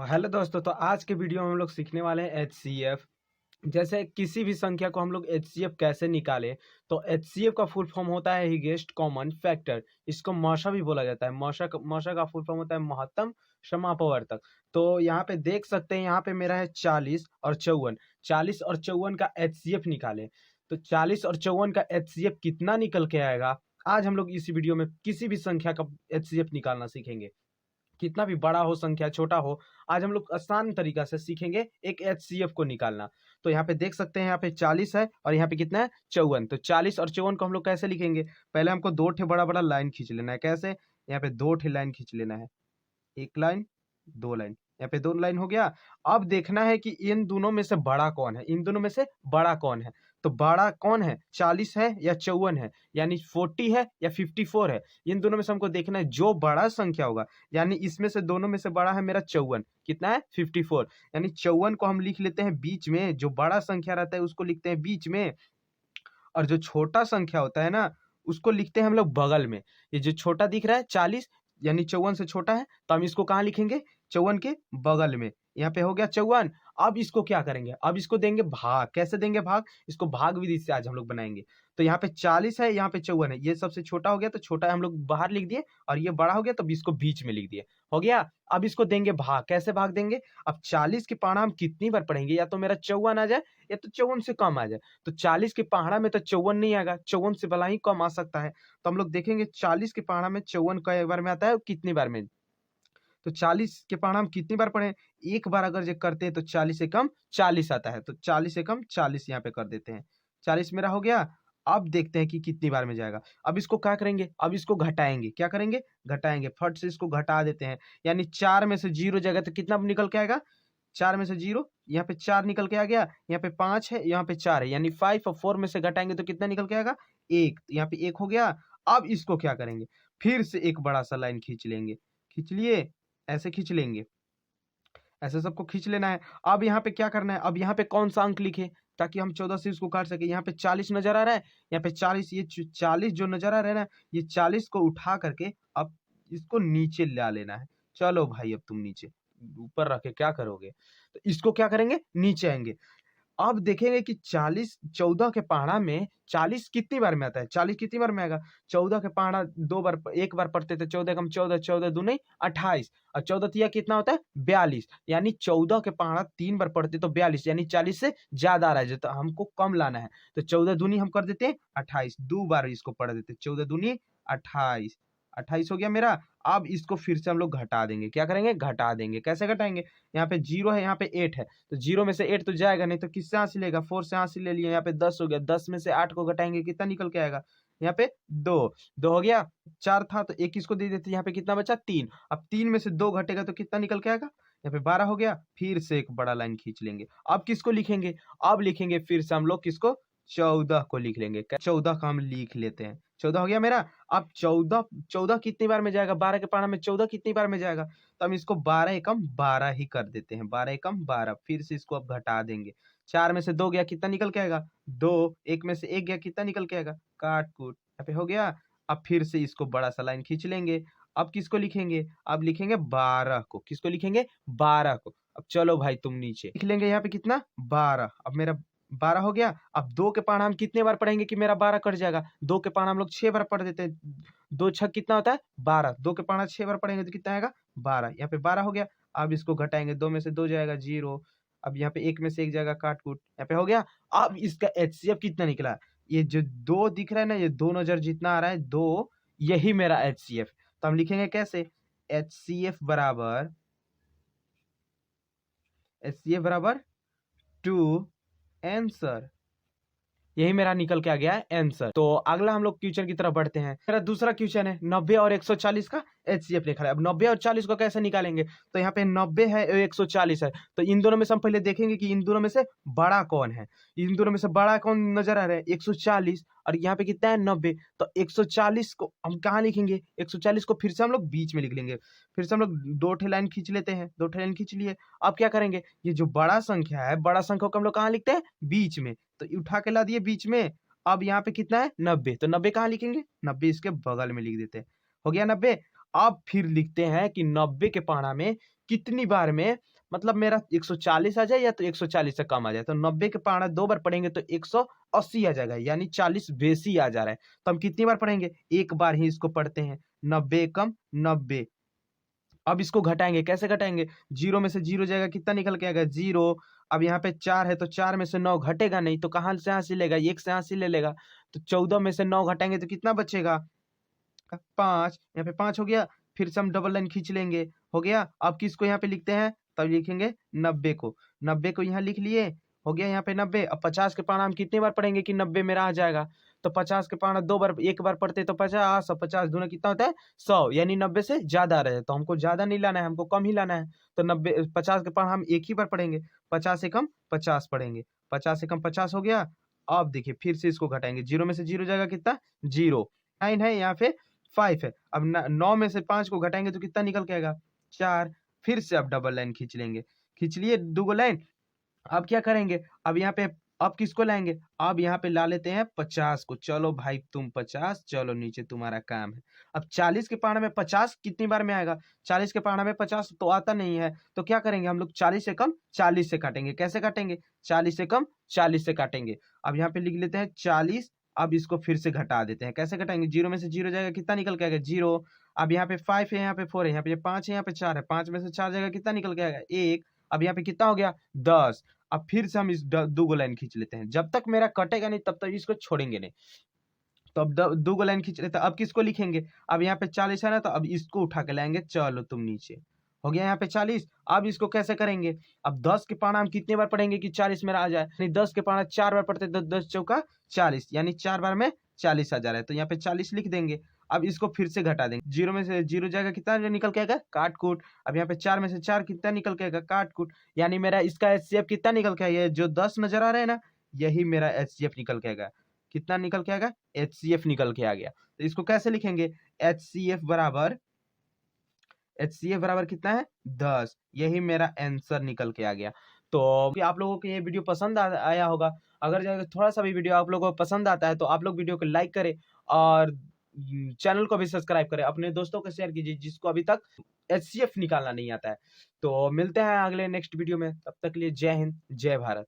Hello दोस्तों, तो आज के वीडियो में हम लोग सीखने वाले हैं एचसीएफ। जैसे किसी भी संख्या को हम लोग एचसीएफ कैसे निकालें। तो एचसीएफ का फुल फॉर्म होता है हिगेस्ट कॉमन फैक्टर। इसको मॉशा भी बोला जाता है। मॉशा का फुल फॉर्म होता है महत्तम समापवर्तक। तो यहाँ पे देख सकते हैं, यहाँ पे मेरा है 40 और 54। 40 और 54 का एचसीएफ निकालें। तो 40 और 54 का एचसीएफ कितना निकल के आएगा, आज हम लोग इसी वीडियो में किसी भी संख्या का एचसीएफ निकालना सीखेंगे। कितना भी बड़ा हो संख्या, छोटा हो, आज हम लोग आसान तरीका से सीखेंगे एक एचसीएफ को निकालना। तो यहाँ पे देख सकते हैं, यहाँ पे 40 है और यहाँ पे कितना है 54। तो 40 और 54 को हम लोग कैसे लिखेंगे, पहले हमको दो ठे बड़ा बड़ा लाइन खींच लेना है। कैसे, यहाँ पे दो ठे लाइन खींच लेना है, एक लाइन दो लाइन, यहाँ पे दो लाइन हो गया। अब देखना है कि इन दोनों में से बड़ा कौन है, इन दोनों में से बड़ा कौन है। तो बड़ा कौन है, 40 है या 54 है, यानी 40 है या 54 है। इन दोनों में से हमको देखना है जो बड़ा संख्या होगा, यानी इसमें से दोनों में से बड़ा है मेरा 54। कितना है 54, यानी 54 को हम लिख लेते हैं बीच में। जो बड़ा संख्या रहता है उसको लिखते हैं बीच में, और जो छोटा संख्या होता है ना उसको लिखते हैं हम लोग बगल में। ये जो छोटा दिख रहा है 40, यानी 54 से छोटा है, तो हम इसको कहाँ लिखेंगे, 54 के बगल में। यहाँ पे हो गया 54। अब इसको क्या करेंगे, अब इसको देंगे भाग। कैसे देंगे भाग, इसको भाग विधि से आज हम लोग बनाएंगे। तो यहाँ पे 40 है, यहाँ पे 54 है, ये सबसे छोटा हो गया तो छोटा हम लोग बाहर लिख दिए, और ये बड़ा हो गया तो इसको बीच में लिख दिए, हो गया। अब इसको देंगे भाग। कैसे भाग देंगे, अब 40 के पहाड़ा हम कितनी बार पढ़ेंगे, या तो मेरा 54 आ जाए या तो 54 से कम आ जाए। तो 40 के पहाड़ा में तो 54 नहीं आएगा, 54 से भला ही कम आ सकता है। तो हम लोग देखेंगे 40 के पहाड़ा में 54 कई बार में आता है, कितनी बार में। तो 40 के पहाड़ा हम कितनी बार पढ़े, एक बार अगर जो करते हैं तो 40 से कम 40 आता है। तो 40 से कम 40 यहाँ पे कर देते हैं, 40 मेरा हो गया। अब देखते हैं कि कितनी बार में जाएगा। अब इसको क्या करेंगे, अब इसको घटाएंगे। क्या करेंगे, घटाएंगे। फट से इसको घटा देते हैं, यानी 4 में से 0 जाएगा तो कितना निकल के आएगा, 4 में से 0, यहाँ पे 4 निकल के आ गया। यहाँ पे 5 है, यहाँ पे 4 है, यानी 5 और 4 में से घटाएंगे तो कितना निकल के आएगा, 1। यहाँ पे 1 हो गया। अब इसको क्या करेंगे, फिर से एक बड़ा सा लाइन खींच लेंगे। खींच लिए, ऐसे खींच लेंगे, ऐसे सबको खींच लेना है। अब यहाँ पे क्या करना है, अब यहाँ पे कौन सा अंक लिखे ताकि हम 14 से इसको काट सके। यहाँ पे 40 नजर आ रहा है, यहाँ पे 40, ये 40 जो नजर आ रहा है ना, ये 40 को उठा करके अब इसको नीचे ला लेना है। चलो भाई, अब तुम नीचे, ऊपर रख के क्या करोगे, तो इसको क्या करेंगे, नीचे आएंगे। अब देखेंगे कि 40 14 के पहाड़ा में 40 कितनी बार में आता है, 40 कितनी बार में आएगा। 14 के पहाड़ा दो बार, एक बार पढ़ते थे, 14 कम 14, 14 दूनी 28, और 14 तिया कितना होता है 42, यानी 14 के पहाड़ा 3 बार पढ़ते तो 42, यानी 40 से ज्यादा आ रहा है, तो हमको कम लाना है। तो 14 दूनी हम कर देते हैं 28, दो बार इसको पढ़ देते, 14 दूनी 28, 28 हो गया मेरा। अब इसको फिर से हम लोग घटा देंगे। क्या करेंगे, घटा देंगे। कैसे घटाएंगे, यहाँ पे 0 है, यहाँ पे 8 है, तो 0 में से 8 तो जाएगा नहीं, तो किससे हासिल लेगा, 4 से हासिल ले लिया। यहाँ पे 10 हो गया, 10 में से 8 को घटाएंगे कितना निकल के आएगा, यहाँ पे 2। 2 हो गया, 4 था तो एक इसको दे देते, यहाँ पे कितना बचा 3। अब 3 में से 2 घटेगा तो कितना निकल के आएगा, यहाँ पे 12 हो गया। फिर से एक बड़ा लाइन खींच लेंगे। अब किसको लिखेंगे, अब लिखेंगे फिर से हम लोग किसको, 14 को लिख लेंगे। 14 का हम लिख लेते हैं, 14 हो गया मेरा। अब 14 कितनी बार में जाएगा, 12 के पहाड़ा में 14 कितनी बार में जाएगा, तो हम इसको 12 एकम 12 ही कर देते हैं, 12 एकम 12। फिर से इसको अब घटा देंगे। 4 में से 2 गया, कितना निकल के आएगा 2, 1 में से 1 गया, कितना निकल के आएगा, काट कूट, यहाँ पे हो गया। अब फिर से इसको बड़ा सा लाइन खींच लेंगे। अब किसको लिखेंगे, अब लिखेंगे 12 को। किसको लिखेंगे, 12 को। अब चलो भाई तुम नीचे लिख लेंगे, यहाँ पे कितना 12। अब मेरा 12 हो गया। अब 2 के पहाड़ा हम कितने बार पढ़ेंगे कि मेरा 12 कट जाएगा, 2 के पहाड़ा हम लोग 6 बार पढ़ देते हैं। 2 छक कितना होता है 12, 2 के पहाड़ा 6 बार पढ़ेंगे तो कितना आएगा 12। यहाँ पे 12 हो गया। अब इसको घटाएंगे, 2 में से 2 जाएगा 0। अब यहाँ पे 1 में से 1 जाएगा, काट कूट, यहाँ पे हो गया। अब इसका एचसीएफ कितना निकला, ये जो 2 दिख रहा है ना, ये 2 नजर जितना आ रहा है 2, यही मेरा एचसीएफ। तो हम लिखेंगे कैसे, एचसीएफ बराबर, एचसीएफ बराबर 2 आंसर। यही मेरा निकल के आ गया है आंसर। तो अगला हम लोग क्वेश्चन की तरफ बढ़ते हैं। मेरा दूसरा क्वेश्चन है 90 और 140 का एचसीएफ लिखा है। अब 90 और 40 को कैसे निकालेंगे, तो यहाँ पे 90 है और 140 है, तो इन दोनों में से हम पहले देखेंगे कि इन दोनों में से बड़ा कौन है। इन दोनों में से बड़ा कौन नजर आ रहा है, 140, और यहाँ पे कितना है 90। तो 140 को हम कहाँ लिखेंगे, 140 को फिर से हम लोग बीच में लिख लेंगे। फिर से हम लोग 2 ठे लाइन खींच लेते हैं, 2 ठे लाइन खींच लिए। अब क्या करेंगे, ये जो बड़ा संख्या है, बड़ा संख्या को हम लोग कहाँ लिखते हैं, बीच में, तो उठा के ला दिए बीच में। अब यहाँ पे कितना है 90, तो 90 कहाँ लिखेंगे, 90 इसके बगल में लिख देते हैं, हो गया 90। अब फिर लिखते हैं कि 90 के पहाड़ा में कितनी बार में, मतलब मेरा 140 आ जाए या तो 140 से कम आ जाए। तो 90 के पहाड़ा 2 बार पढ़ेंगे तो 180 आ जाएगा, यानी 40 बेसी आ जा रहा है। तो हम कितनी बार पढ़ेंगे, एक बार ही इसको पढ़ते हैं। 90 एकम 90। अब इसको घटाएंगे, कैसे घटाएंगे, जीरो में से जीरो जाएगा, कितना निकल के आएगा, जीरो। अब यहाँ पे 4 है तो 4 में से 9 घटेगा नहीं, तो कहाँ से हासिल लेगा, 1 से हासिल ले लेगा। तो 14 में से 9 घटाएंगे तो कितना बचेगा, 5। यहाँ पे 5 हो गया। फिर से हम डबल लाइन खींच लेंगे, हो गया। अब किसको यहाँ पे लिखते हैं, तब लिखेंगे 90 को। 90 को यहाँ लिख लिए, हो गया यहाँ पे 90। अब 50 के पाना हम कितनी बार पढ़ेंगे कि 90 मेरा आ जाएगा। तो 50 के पाना 2 बार, एक बार पढ़ते तो 50, और 50 दूना कितना होता है 100, यानी 90 से ज्यादा रहे। तो हमको ज्यादा नहीं लाना है, हमको कम ही लाना है। तो 90 50 के पाना हम एक ही बार पढ़ेंगे, 50 से कम 50 पढ़ेंगे। 50 से कम 50 हो गया। अब देखिए फिर से इसको घटाएंगे, जीरो में से जीरो जाएगा कितना, जीरो। 9 है, यहाँ पे 5 है। अब 9 में से 5 को घटाएंगे तो कितना निकल के आएगा, 4। फिर से अब डबल लाइन खींच लेंगे, खींच लिए 2 लाइन। अब क्या करेंगे, अब यहाँ पे अब किसको लाएंगे, अब यहाँ पे ला लेते हैं 50 को। चलो भाई तुम 50, चलो नीचे तुम्हारा काम है। अब 40 के पहाड़ा में 50 कितनी बार में आएगा, 40 के पहाड़ा में 50 तो आता नहीं है। तो क्या करेंगे हम लोग, 40 से कम 40 से काटेंगे। कैसे काटेंगे, 40 से कम 40 से काटेंगे। अब यहाँ पे लिख लेते हैं 40। अब इसको फिर से घटा देते हैं, कैसे घटाएंगे, जीरो में से जीरो जाएगा, कितना निकल के आएगा, जीरो। अब यहाँ पे 5 है, यहाँ पे 4 है, यहाँ पे 5 है, यहाँ पे 4 है, 5 में से 4 जाएगा, कितना निकल के आएगा, 1। अब यहाँ पे कितना हो गया, 10। अब फिर से हम इस 2 लाइन खींच लेते हैं, जब तक मेरा कटेगा नहीं तब तक इसको छोड़ेंगे नहीं। तो अब 2 लाइन खींच लेते हैं। अब किसको लिखेंगे, अब यहाँ पे 40 है ना, तो अब इसको उठा के लाएंगे, चलो तुम नीचे। हो गया यहाँ पे 40। अब इसको कैसे करेंगे, अब 10 के पाना हम कितने बार पढ़ेंगे कि 40 मेरा आ जाए, यानी 10 के पाना 4 बार पढ़ते तो 10 चौका 40, यानी 4 बार में 40 आ जा रहा है। तो यहाँ पे 40 लिख देंगे। अब इसको फिर से घटा देंगे, जीरो में से जीरो जाएगा, कितना निकल के आएगा, काट कूट। अब यहाँ पे 4 में से 4 कितना निकल के आएगा, काट कूट। यानी मेरा इसका एचसीएफ कितना निकल के आएगा, जो 10 नजर आ रहा है ना, यही मेरा एचसीएफ निकल के आएगा। कितना निकल के आएगा, एचसीएफ निकल के आ गया। तो इसको कैसे लिखेंगे, एचसीएफ बराबर, एचसीएफ बराबर कितना है, 10। यही मेरा आंसर निकल के आ गया। तो आप लोगों को ये वीडियो पसंद आया होगा। अगर थोड़ा सा भी वीडियो आप लोगों को पसंद आता है तो आप लोग वीडियो को लाइक करें और चैनल को भी सब्सक्राइब करें, अपने दोस्तों को शेयर कीजिए जिसको अभी तक एचसीएफ निकालना नहीं आता है। तो मिलते हैं अगले नेक्स्ट वीडियो में, तब तक के लिए जय हिंद, जय भारत।